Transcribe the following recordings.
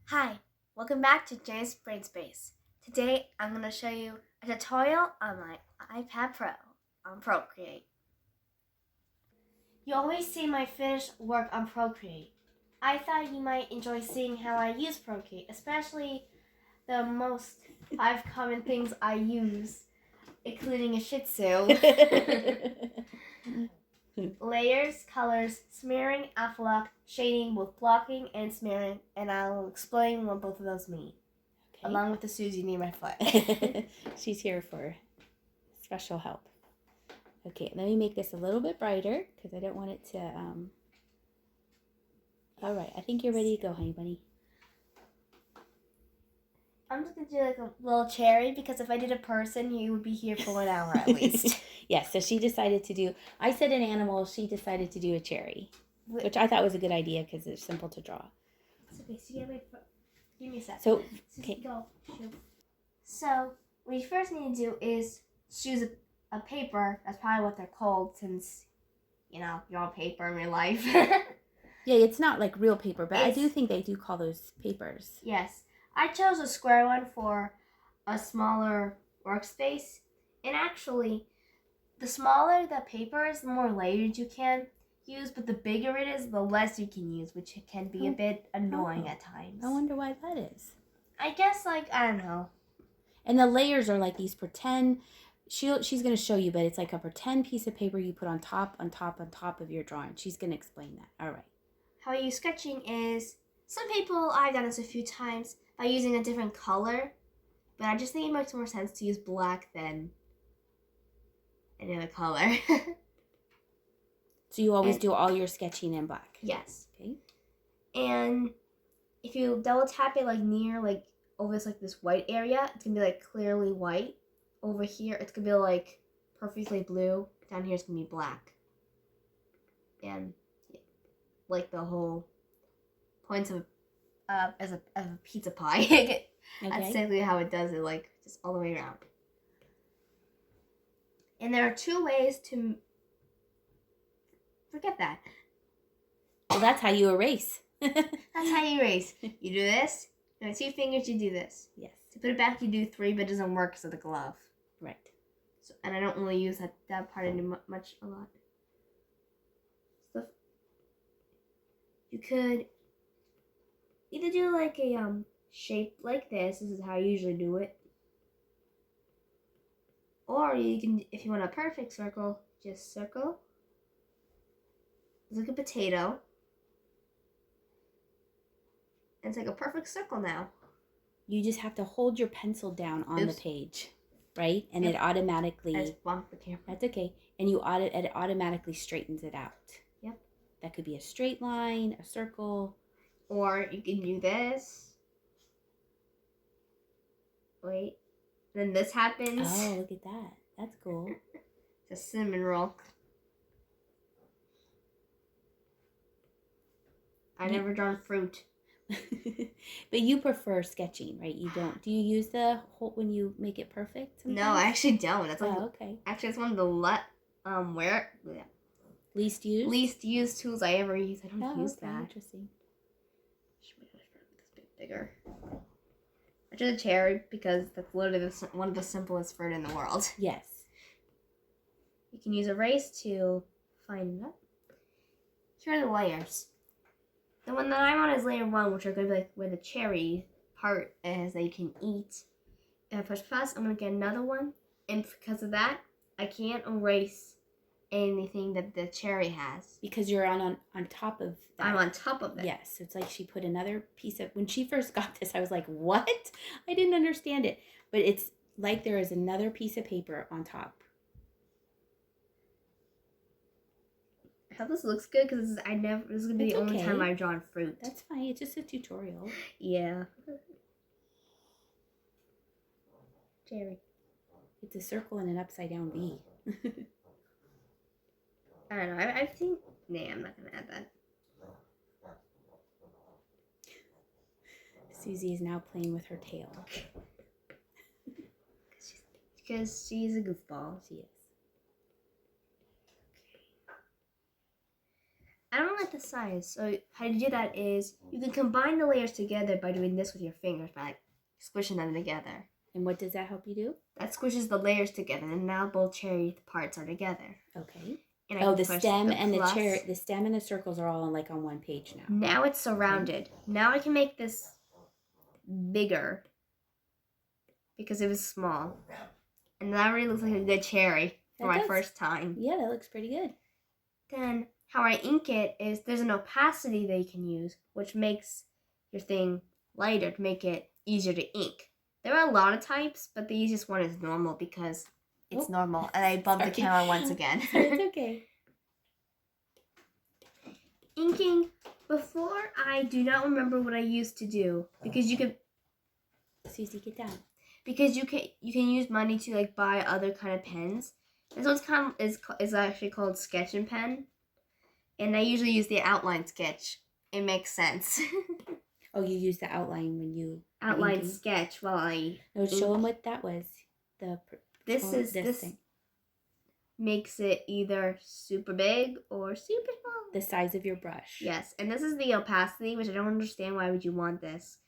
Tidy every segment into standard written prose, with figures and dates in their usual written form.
Hi, welcome back to James Brain Space. Today I'm going to show you a tutorial on my iPad Pro on Procreate. You always see my finished work on Procreate. I thought you might enjoy seeing how I use Procreate, especially the most 5 common things I use, including a Shih Tzu. Layers, colors, smearing, alpha lock, shading, both blocking and smearing, and I'll explain what both of those mean. Okay. Along with the Susie near my foot. She's here for special help. Okay, let me make this a little bit brighter because I don't want it to, All right, I think you're ready to go, honey bunny. I'm just going to do like a little cherry because if I did a person, he would be here for 1 hour at least. Yes, so she decided to do, I said an animal, she decided to do a cherry, which I thought was a good idea because it's simple to draw. Okay, so give me a sec. So, okay. Go. So, what you first need to do is choose a paper. That's probably what they're called since, you're on paper in real life. Yeah, it's not like real paper, but I do think they do call those papers. Yes. I chose a square one for a smaller workspace. And actually, the smaller the paper is, the more layers you can use, but the bigger it is, the less you can use, which can be a bit annoying at times. I wonder why that is. I guess, I don't know. And the layers are like these pretend, she's going to show you, but it's like a pretend piece of paper you put on top of your drawing. She's going to explain that. All right. How I use sketching is, some people, I've done this a few times, by using a different color, but I just think it makes more sense to use black than any other color. So you always do all your sketching in black? Yes. Okay. And if you double tap it near over this white area, it's gonna be clearly white. Over here it's gonna be perfectly blue. Down here it's gonna be black. And the whole points of as a pizza pie. Okay. That's exactly how it does it, just all the way around. And there are 2 ways to forget that. Well, that's how you erase. That's how you erase. You do this. With 2 fingers, you do this. Yes. To put it back, you do 3, but it doesn't work because of the glove. Right. So, and I don't really use that part a lot. So you could either do a shape like this. This is how I usually do it. Or you can, if you want a perfect circle, just circle. It's like a potato. And it's like a perfect circle now. You just have to hold your pencil down on the page, right? And it automatically... I just bumped the camera. That's okay. And it automatically straightens it out. Yep. That could be a straight line, a circle. Or you can do this. Wait. Then this happens. Oh, look at that. That's cool. It's a cinnamon roll. I never drawn fruit. But you prefer sketching, right? You don't. Do you use the whole when you make it perfect? Sometimes? No, I actually don't. That's okay. Actually, it's one of the least used tools I ever use. I don't use that. Interesting. This bit bigger. I chose a cherry because that's literally one of the simplest fruit in the world. Yes. You can use erase to find it. Here are the layers. The one that I'm on is layer 1, which are going to be where the cherry part is that you can eat. If I push plus, I'm going to get another one. And because of that, I can't erase anything that the cherry has. Because you're on top of that. I'm on top of it. Yes. It's like she put another piece of... When she first got this, I was like, what? I didn't understand it. But it's like there is another piece of paper on top. I hope this looks good because this is gonna be the only time I've drawn fruit. That's fine. It's just a tutorial. Yeah. Cherry. It's a circle and an upside down V. I don't know. I think. Nah, I'm not gonna add that. Susie is now playing with her tail. Because she's a goofball. She is. I don't like the size. So how you do that is you can combine the layers together by doing this with your fingers, by like squishing them together. And what does that help you do? That squishes the layers together, and now both cherry parts are together. Okay. And The stem and the stem and the circles are all on one page now. Now it's surrounded. Okay. Now I can make this bigger because it was small, and that really looks like a good cherry for my first time. Yeah, that looks pretty good. Then how I ink it is there's an opacity that you can use, which makes your thing lighter to make it easier to ink. There are a lot of types, but the easiest one is normal because it's normal. And I bumped the camera once again. It's okay. Inking, before I do not remember what I used to do because you could. Susie, get down. Because you can use money to like buy other kind of pens. This one's kind of is actually called Sketch and Pen, and I usually use the outline sketch. It makes sense. Oh, you use the outline when you outline sketch while I. No, show them what that was. This thing makes it either super big or super small. The size of your brush. Yes, and this is the opacity, which I don't understand. Why would you want this?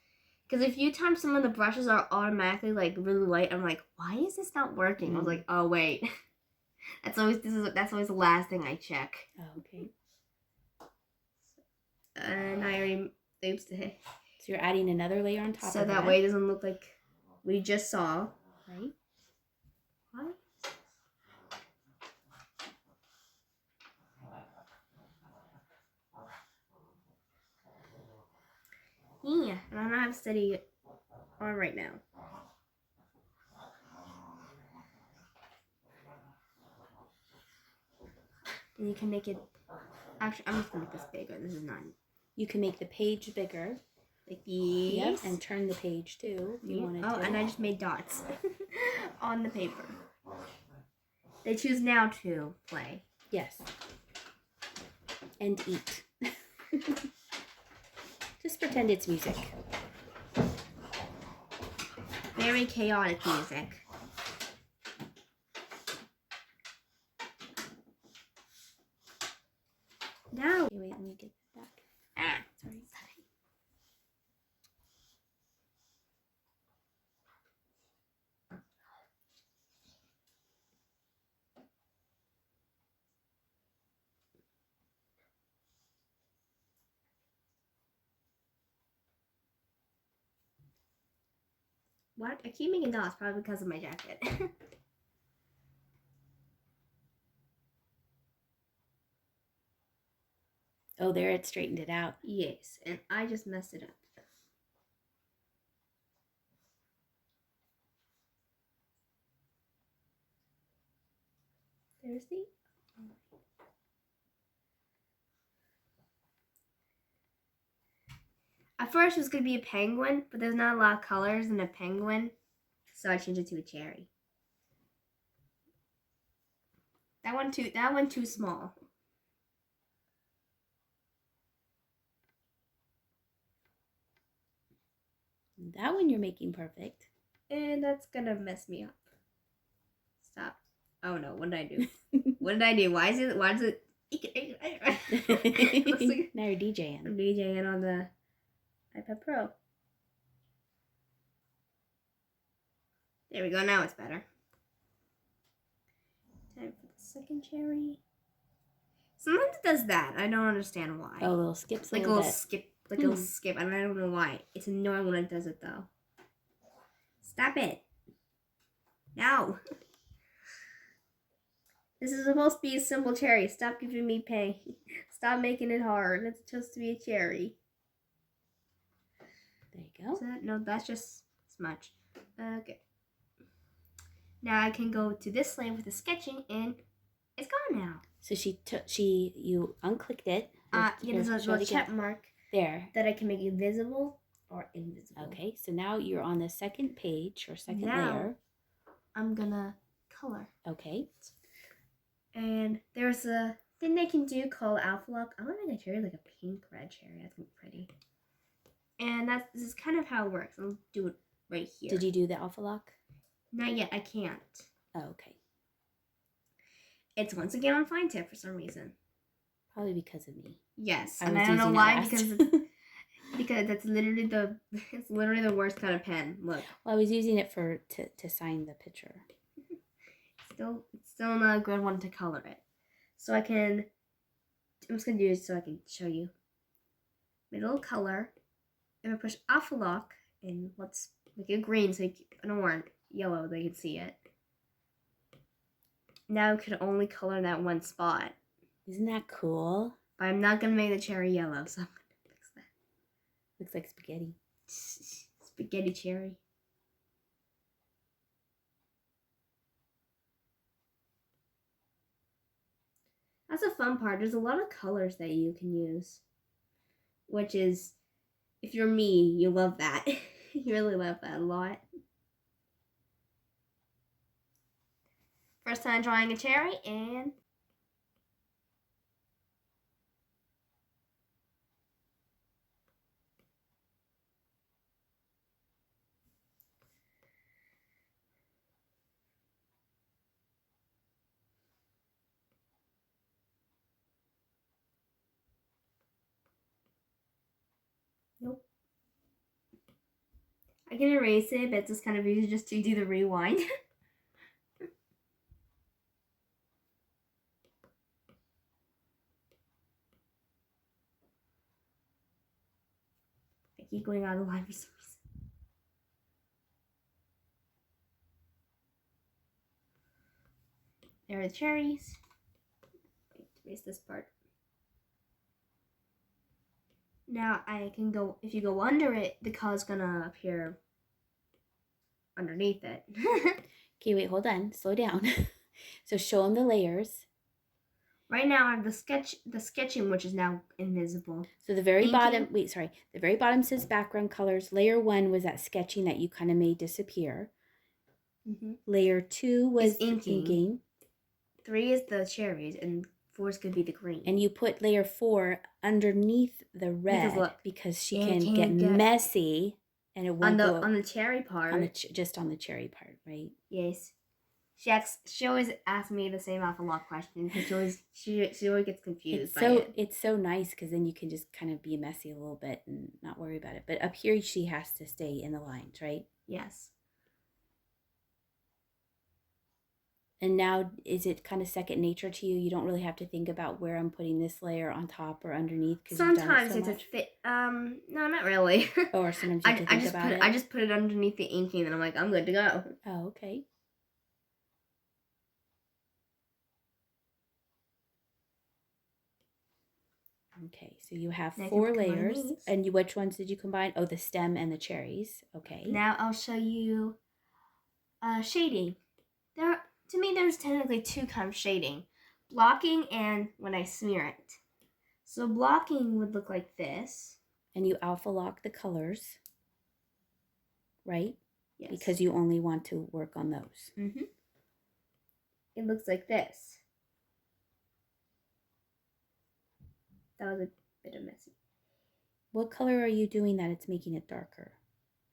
Because a few times some of the brushes are automatically like really light. I'm like, why is this not working? I was like, oh wait, that's always the last thing I check. Oh, okay. And I already oops. So you're adding another layer on top. So that way it doesn't look like we just saw. Right. What? Yeah, and I don't have steady on right now. And you can make it. Actually, I'm just gonna make this bigger. This is not. You can make the page bigger. Like these. Yep, and turn the page too if you wanted to. Oh, and I just made dots on the paper. They choose now to play. Yes. And eat. Just pretend it's music. Very chaotic music. No. Okay, wait, let me get that back. Sorry. What? I keep making dots, probably because of my jacket. Oh, there, it straightened it out. Yes, and I just messed it up. There's the. At first it was going to be a penguin, but there's not a lot of colors in a penguin, so I changed it to a cherry. That one too small. That one you're making perfect. And that's going to mess me up. Stop. Oh no, what did I do? What did I do? Why is it Now you're DJing. I'm DJing on the iPad Pro. There we go, now it's better. Time for the second cherry. Sometimes it does that. I don't understand why. Oh, a little skips like a little skip. Like a little skip. And I don't know why. It's annoying when it does it though. Stop it. No. This is supposed to be a simple cherry. Stop giving me pain. Stop making it hard. It's supposed to be a cherry. There you go. Is that? No, that's just smudge. Okay. Now I can go to this lane with the sketching, and it's gone now. So you unclicked it. There's a little check mark there that I can make visible or invisible. Okay, so now you're on the second page or second now, layer. I'm gonna color. Okay. And there's a thing they can do called alpha lock. I want to make a cherry like a pink red cherry. That's gonna be pretty. And this is kind of how it works. I'll do it right here. Did you do the alpha lock? Not yet. I can't. Oh, okay. It's once again on fine tip for some reason. Probably because of me. Yes, I and was I don't know using it why last. because that's literally it's literally the worst kind of pen. Look, Well, I was using it to sign the picture. it's still not a good one to color it. So I'm just gonna do it so I can show you. Middle color. If I push off a lock and let's make it green so an orange, yellow, they can see it. Now I could only color that one spot. Isn't that cool? But I'm not gonna make the cherry yellow, so I'm gonna fix that. Looks like spaghetti. Spaghetti cherry. That's a fun part. There's a lot of colors that you can use. Which is, if you're me, you love that. You really love that a lot. First time drawing a cherry and nope. I can erase it, but it's just kind of easy just to do the rewind. I keep going out of the line for some reason. There are the cherries. Erase this part. Now I can go, if you go under it, the color's gonna appear underneath it. Okay, wait, hold on. Slow down. So show them the layers. Right now I have the sketching, which is now invisible. So the very Inking. bottom, the very bottom says background colors. Layer 1 was that sketching that you kind of made disappear. Mm-hmm. Layer 2 was inking. 3 is the cherries, and 4 is gonna be the green. And you put layer 4 underneath the red because she can get messy, and it won't on the cherry part. Just on the cherry part, right? Yes. She always asks me the same awful lot question because she always gets confused It's so nice because then you can just kind of be messy a little bit and not worry about it. But up here she has to stay in the lines, right? Yes. And now is it kind of second nature to you? You don't really have to think about where I'm putting this layer on top or underneath because sometimes it's a fit. No, not really. Or sometimes you have to think about it. I just put it underneath the inking and I'm like, I'm good to go. Oh, okay. Okay, so you have 4 layers. And which ones did you combine? Oh, the stem and the cherries. Okay. Now I'll show you shading. To me, there's technically 2 kinds of shading. Blocking and when I smear it. So blocking would look like this. And you alpha lock the colors, right? Yes. Because you only want to work on those. Mm-hmm. It looks like this. That was a bit of messy. What color are you doing that it's making it darker?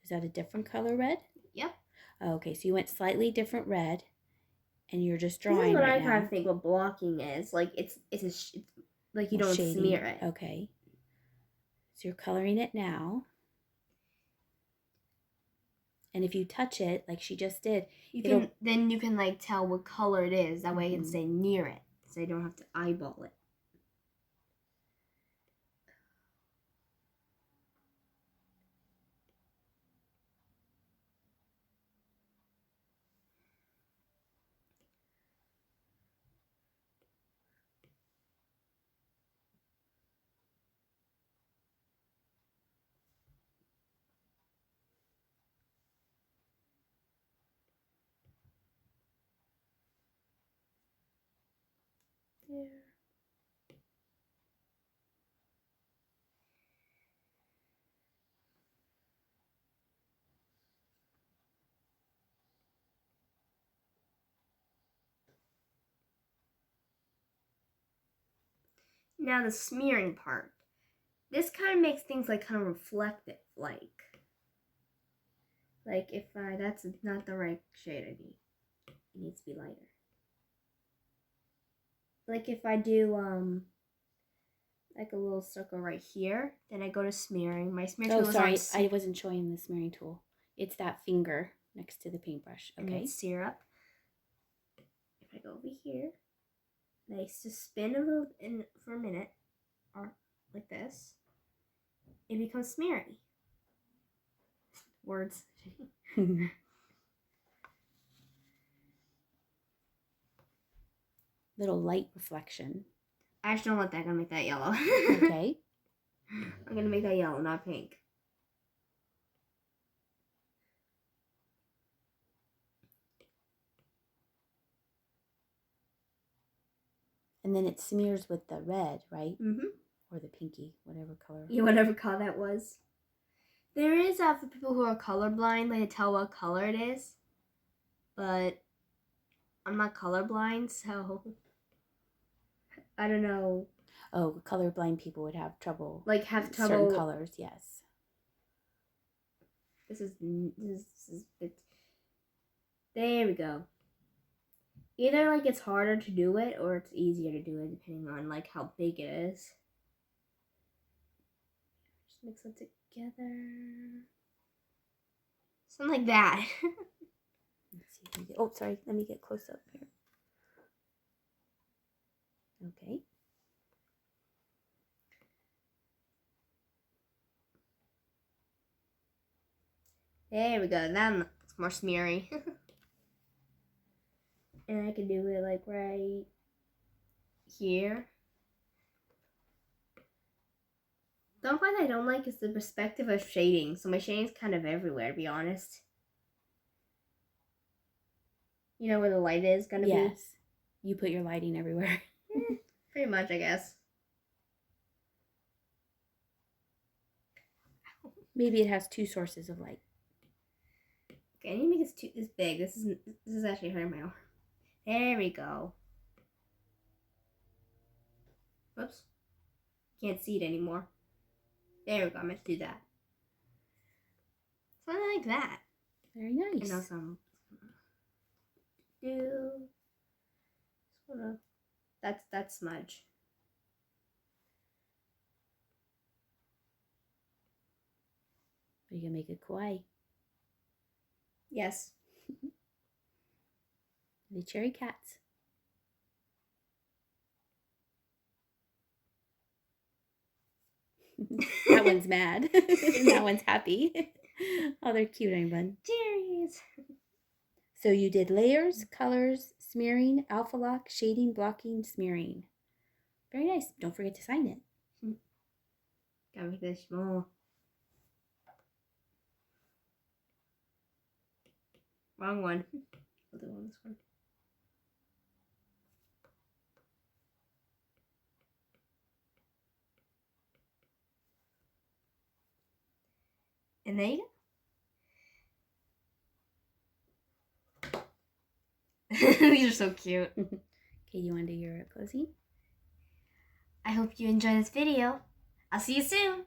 Is that a different color red? Yep. Oh, okay, so you went slightly different red, and you're just drawing. This is what I kind of think what blocking is. Like it's like you don't shading. Smear it. Okay. So you're coloring it now. And if you touch it, like she just did, you can like tell what color it is. That way you can stay near it, so you don't have to eyeball it. There. Now the smearing part. This kind of makes things like kind of reflective, like if that's not the right shade I need. It needs to be lighter. Like if I do like a little circle right here. Then I go to smearing. My smear Oh, tool is sorry. on I wasn't showing the smearing tool. It's that finger next to the paintbrush. and Okay. it's syrup. If I go over here, nice to spin a little for a minute, or like this, it becomes smeary. Words. Little light reflection. I actually don't want that. I'm gonna make that yellow. Okay. I'm gonna make that yellow, not pink. And then it smears with the red, right? Mm-hmm. Or the pinky, whatever color. Yeah, whatever color that was. There is for people who are colorblind, they can tell what color it is. But I'm not colorblind, so I don't know. Oh, colorblind people would have trouble. Like have with certain trouble. colors, yes. This is it. There we go. Either like it's harder to do it or it's easier to do it depending on like how big it is. Just mix it together. Something like that. Let's see if we get, oh, sorry. Let me get close up here. Okay. There we go. Now it's more smeary. And I can do it like right here. The only part I don't like is the perspective of shading. So my shading's kind of everywhere, to be honest. You know where the light is gonna be? Yes. You put your lighting everywhere. Pretty much, I guess. Maybe it has two sources of light. Okay, I need to make this big. This is actually hurting my arm. There we go. Whoops. Can't see it anymore. There we go. I meant to do that. Something like that. Very nice. And now some. That's smudge. Are you gonna make a kawaii? Yes. The cherry cats. That one's mad. And that one's happy. Oh, they're cute, ain't bun? Cherries. So you did layers, colors, smearing, alpha lock, shading, blocking, smearing. Very nice. Don't forget to sign it. Gotta make this small. Wrong one. I'll do on this one. And there you go. These are so cute. Okay, you want to do your closing? I hope you enjoyed this video. I'll see you soon.